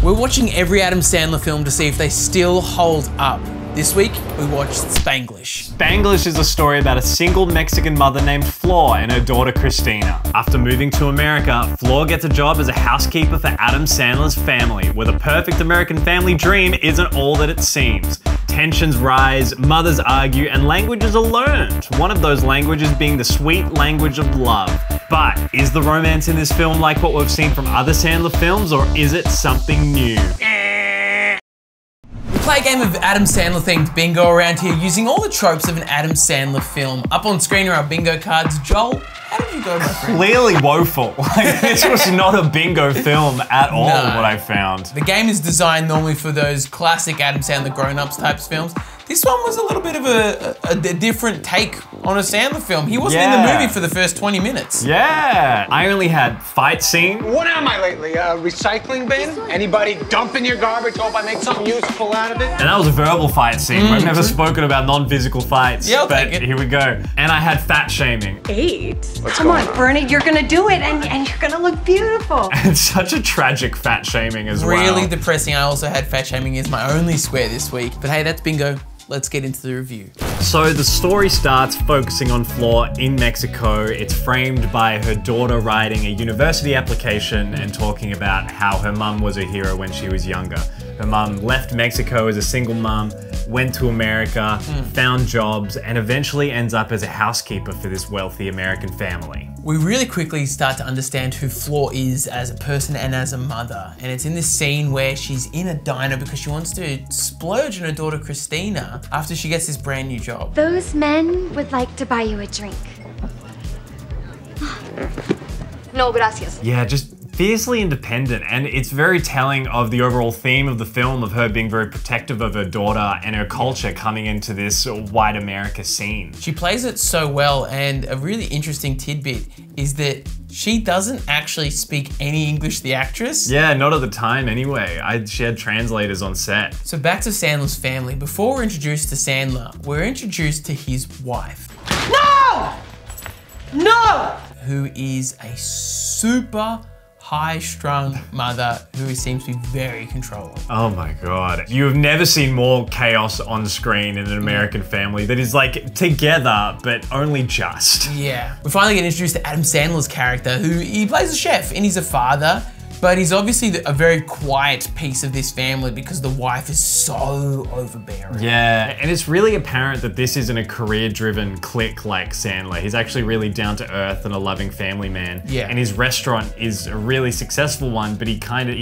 We're watching every Adam Sandler film to see if they still hold up. This week, we watched Spanglish. Spanglish is a story about a single Mexican mother named Flor and her daughter Christina. After moving to America, Flor gets a job as a housekeeper for Adam Sandler's family, where the perfect American family dream isn't all that it seems. Tensions rise, mothers argue, and languages are learned. One of those languages being the sweet language of love. But is the romance in this film like what we've seen from other Sandler films, or is it something new? We play a game of Adam Sandler themed bingo around here using all the tropes of an Adam Sandler film. Up on screen are our bingo cards. Joel, how did you go, my friend? Clearly woeful. Like, this was not a bingo film at all, what I found. The game is designed normally for those classic Adam Sandler grown-ups types films. This one was a little bit of a different take on a Sandler film. He wasn't in the movie for the first 20 minutes. Yeah, I only had fight scene. What am I lately? A recycling bin? Anybody dumping your garbage? Hope I make something useful out of it? And that was a verbal fight scene. We've never spoken about non-physical fights. Yeah, I'll but take it. Here we go. And I had fat shaming. 8? Come on, Bernie, you're gonna do it and you're gonna look beautiful. It's such a tragic fat shaming as well. Really depressing. I also had fat shaming as my only square this week. But hey, that's bingo. Let's get into the review. So the story starts focusing on Flor in Mexico. It's framed by her daughter writing a university application and talking about how her mum was a hero when she was younger. Her mum left Mexico as a single mum, went to America, found jobs, and eventually ends up as a housekeeper for this wealthy American family. We really quickly start to understand who Flor is as a person and as a mother. And it's in this scene where she's in a diner because she wants to splurge on her daughter Christina after she gets this brand new job. Those men would like to buy you a drink. No, gracias. Yeah, just fiercely independent, and it's very telling of the overall theme of the film, of her being very protective of her daughter and her culture coming into this white America scene. She plays it so well, and a really interesting tidbit is that she doesn't actually speak any English, the actress. Yeah, not at the time anyway. She had translators on set. So back to Sandler's family. Before we're introduced to Sandler, we're introduced to his wife. No! No! Who is a super high-strung mother who seems to be very controlling. Oh my God. You have never seen more chaos on screen in an American family that is like together, but only just. Yeah. We finally get introduced to Adam Sandler's character, who he plays a chef and he's a father, but he's obviously a very quiet piece of this family because the wife is so overbearing. Yeah, and it's really apparent that this isn't a career-driven clique like Sandler. He's actually really down to earth and a loving family man. Yeah. And his restaurant is a really successful one, but he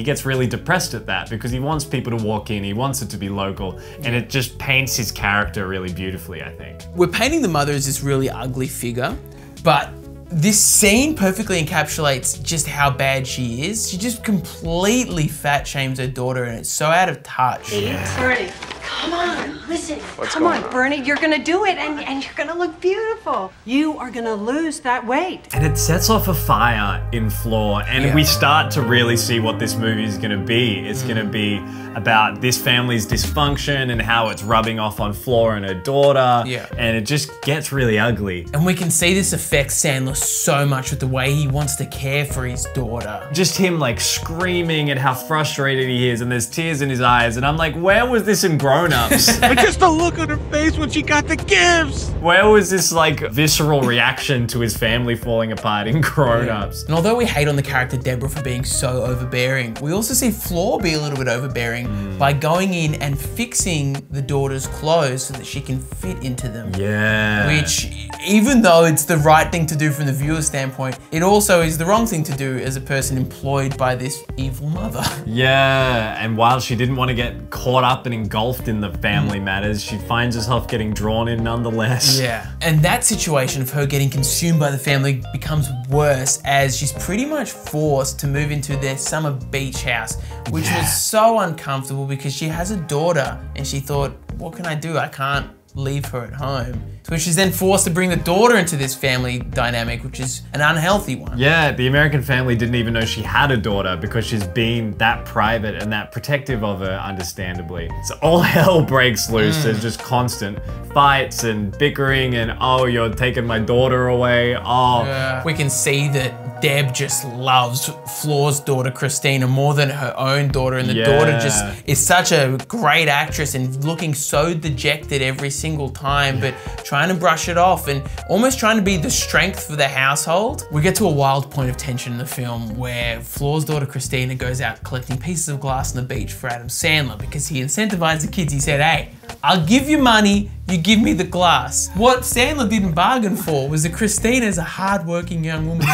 gets really depressed at that because he wants people to walk in, he wants it to be local, and it just paints his character really beautifully, I think. We're painting the mother as this really ugly figure, but this scene perfectly encapsulates just how bad she is. She just completely fat shames her daughter and it's so out of touch. Bernie, come on, listen. Come on, Bernie, you're gonna do it and you're gonna look beautiful. You are gonna lose that weight. And it sets off a fire in Flor, and we start to really see what this movie is gonna be. It's gonna be about this family's dysfunction and how it's rubbing off on Flor and her daughter. Yeah. And it just gets really ugly. And we can see this affect Sandler so much with the way he wants to care for his daughter. Just him like screaming at how frustrated he is, and there's tears in his eyes, and I'm like, where was this in Grown Ups? But just the look on her face when she got the gifts! Where was this like visceral reaction to his family falling apart in Grown Ups? And although we hate on the character Deborah for being so overbearing, we also see Flor be a little bit overbearing by going in and fixing the daughter's clothes so that she can fit into them. Yeah. Which, even though it's the right thing to do from the viewer's standpoint, it also is the wrong thing to do as a person employed by this evil mother. Yeah, and while she didn't want to get caught up and engulfed in the family matters, she finds herself getting drawn in nonetheless. Yeah, and that situation of her getting consumed by the family becomes worse as she's pretty much forced to move into their summer beach house, which was so uncomfortable because she has a daughter and she thought, what can I do? I can't leave her at home. So she's then forced to bring the daughter into this family dynamic, which is an unhealthy one. Yeah, the American family didn't even know she had a daughter because she's been that private and that protective of her, understandably. So all hell breaks loose. There's just constant fights and bickering and, oh, you're taking my daughter away. Oh. We can see that Deb just loves Floor's daughter, Christina, more than her own daughter. And the daughter just is such a great actress and looking so dejected every single time, but trying to brush it off and almost trying to be the strength for the household. We get to a wild point of tension in the film where Floor's daughter, Christina, goes out collecting pieces of glass on the beach for Adam Sandler because he incentivized the kids. He said, hey, I'll give you money, you give me the glass. What Sandler didn't bargain for was that Christina is a hard-working young woman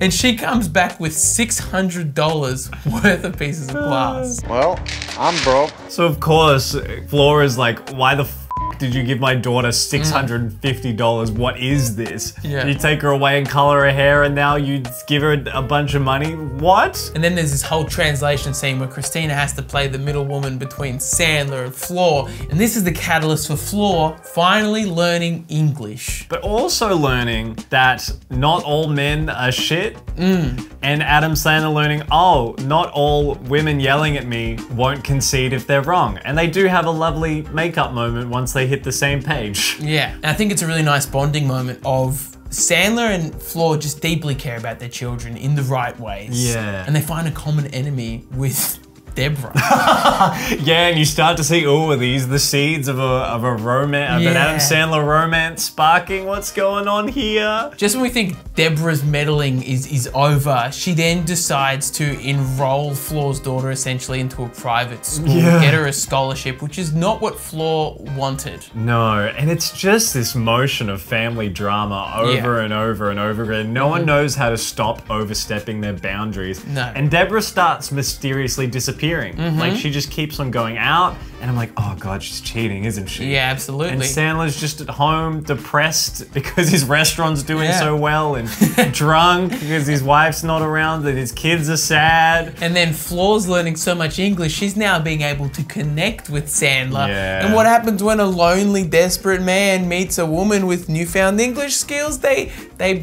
and she comes back with $600 worth of pieces of glass. Well, I'm broke. So of course, Floor is like, why the f did you give my daughter $650? What is this? Yeah. You take her away and color her hair and now you give her a bunch of money? What? And then there's this whole translation scene where Christina has to play the middle woman between Sandler and Floor. And this is the catalyst for Floor finally learning English. But also learning that not all men are shit. And Adam Sandler learning, oh, not all women yelling at me won't concede if they're wrong. And they do have a lovely makeup moment once they hit the same page. Yeah, and I think it's a really nice bonding moment of Sandler and Floor just deeply care about their children in the right ways. Yeah. And they find a common enemy with Deborah. Yeah, and you start to see, oh, are these the seeds of a romance, of an Adam Sandler romance sparking? What's going on here? Just when we think Deborah's meddling is over, she then decides to enroll Floor's daughter essentially into a private school, get her a scholarship, which is not what Floor wanted. No, and it's just this motion of family drama over and over and over again. No one knows how to stop overstepping their boundaries. No. And Deborah starts mysteriously disappearing. Like she just keeps on going out and I'm like, oh God, she's cheating, isn't she? Yeah, absolutely. And Sandler's just at home depressed because his restaurant's doing so well and drunk because his wife's not around and his kids are sad. And then Floor's learning so much English, she's now being able to connect with Sandler. Yeah. And what happens when a lonely, desperate man meets a woman with newfound English skills? They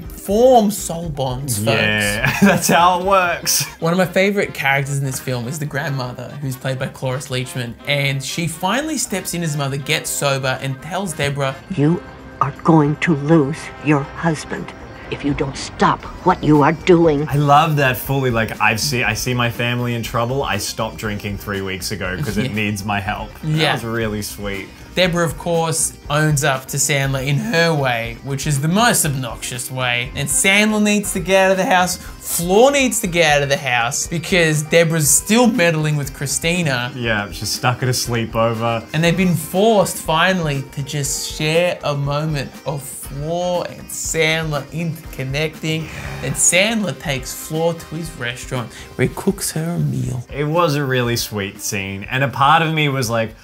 form soul bonds, folks. Yeah, that's how it works. One of my favorite characters in this film is the grandmother, who's played by Cloris Leachman. And she finally steps in as mother, gets sober, and tells Deborah, You are going to lose your husband if you don't stop what you are doing. I love that fully, like I see my family in trouble, I stopped drinking 3 weeks ago because it needs my help. That was really sweet. Deborah, of course, owns up to Sandler in her way, which is the most obnoxious way. And Sandler needs to get out of the house. Floor needs to get out of the house because Deborah's still meddling with Christina. Yeah, she's stuck at a sleepover. And they've been forced, finally, to just share a moment of Floor and Sandler interconnecting. And Sandler takes Floor to his restaurant where he cooks her a meal. It was a really sweet scene. And a part of me was like,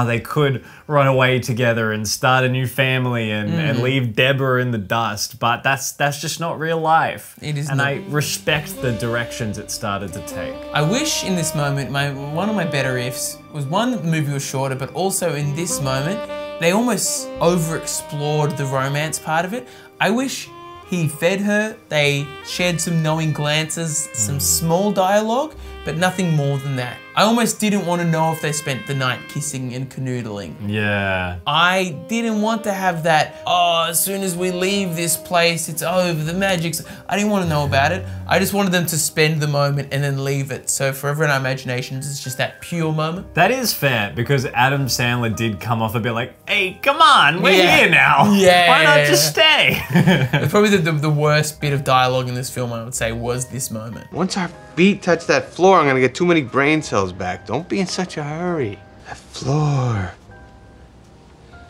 they could run away together and start a new family and leave Deborah in the dust, but that's just not real life. It is and not. I respect the directions it started to take. I wish in this moment, one of my better ifs was one, that the movie was shorter, but also in this moment, they almost overexplored the romance part of it. I wish he fed her, they shared some knowing glances, some small dialogue, but nothing more than that. I almost didn't want to know if they spent the night kissing and canoodling. Yeah. I didn't want to have that, oh, as soon as we leave this place, it's over, the magic's... I didn't want to know about it. I just wanted them to spend the moment and then leave it. So forever in our imaginations, it's just that pure moment. That is fair, because Adam Sandler did come off a bit like, hey, come on, we're here now. Yeah. Why not just stay? It's probably the worst bit of dialogue in this film, I would say, was this moment. Once our feet touch that floor, I'm gonna get too many brain cells back. Don't be in such a hurry. That floor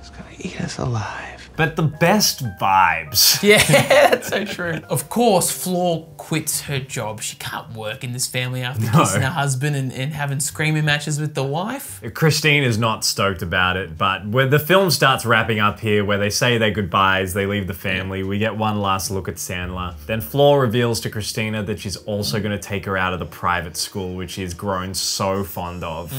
is gonna eat us alive. But the best vibes. Yeah, that's so true. Of course, Floor quits her job. She can't work in this family after kissing her husband and having screaming matches with the wife. Christine is not stoked about it, but when the film starts wrapping up here, where they say their goodbyes, they leave the family, we get one last look at Sandler. Then Floor reveals to Christina that she's also going to take her out of the private school, which she's grown so fond of.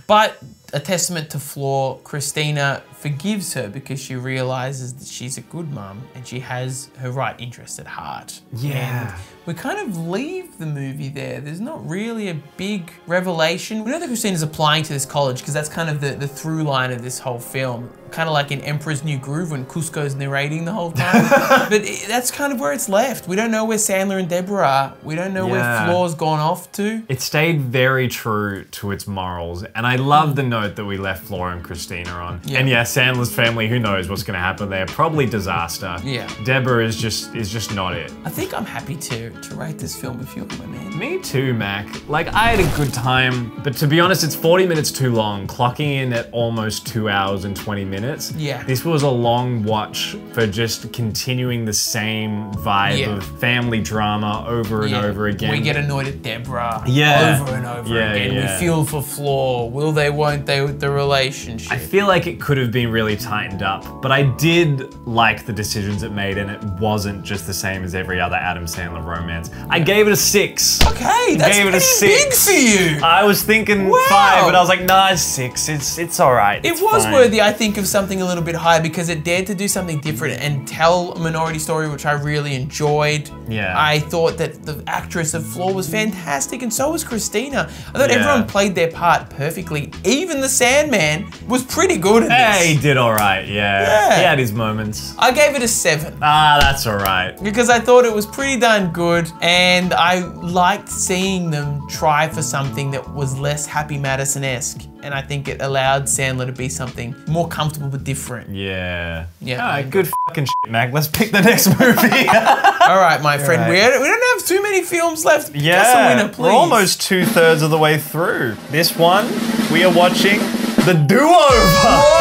But a testament to Floor, Christina forgives her because she realizes that she's a good mum and she has her right interest at heart. Yeah. And we kind of leave the movie there. There's not really a big revelation. We know that Christina's applying to this college because that's kind of the through line of this whole film. Kind of like in Emperor's New Groove when Cusco's narrating the whole time. But that's kind of where it's left. We don't know where Sandler and Deborah are. We don't know where Floor's gone off to. It stayed very true to its morals, and I love the note that we left Flora and Christina on. Yeah. And yeah, Sandler's family, who knows what's gonna happen there? Probably disaster. Yeah. Deborah is just not it. I think I'm happy to rate this film if you were my man. Me too, Mac. Like, I had a good time, but to be honest, it's 40 minutes too long, clocking in at almost 2 hours and 20 minutes. Yeah. This was a long watch for just continuing the same vibe of family drama over and over again. We get annoyed at Deborah over and over again. We feel for Floor. Will they, won't they with the relationship? I feel like it could have been really tightened up, but I did like the decisions it made, and it wasn't just the same as every other Adam Sandler romance. I gave it a 6. Okay, that's gave it a pretty big 6. for you. I was thinking 5, but I was like, nah, 6. It's all right. It was worthy, I think, of something a little bit higher because it dared to do something different and tell a Minority Story, which I really enjoyed. Yeah. I thought that the actress of Floor was fantastic, and so was Christina. I thought everyone played their part perfectly. Even the Sandman was pretty good at this. Hey, he did all right, yeah. He had his moments. I gave it a 7. Ah, that's all right. Because I thought it was pretty darn good, and I liked seeing them try for something that was less Happy Madison-esque. And I think it allowed Sandler to be something more comfortable but different. Yeah. Yeah. All right, good fucking shit, Mac. Let's pick the next movie. All right, my friend. We don't have too many films left. Just a winner, please. We're almost 2/3 of the way through. This one, we are watching The Do-Over.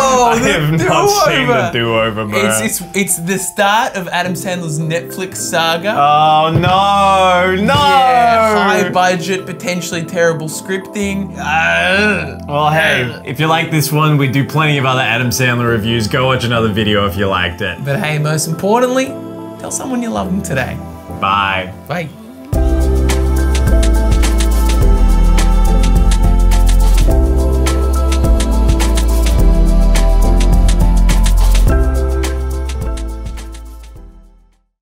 I have not seen The Do-Over, bro. It's the start of Adam Sandler's Netflix saga. Oh, no. Yeah, high budget, potentially terrible scripting. Well, hey, if you like this one, we do plenty of other Adam Sandler reviews. Go watch another video if you liked it. But hey, most importantly, tell someone you love them today. Bye. Bye.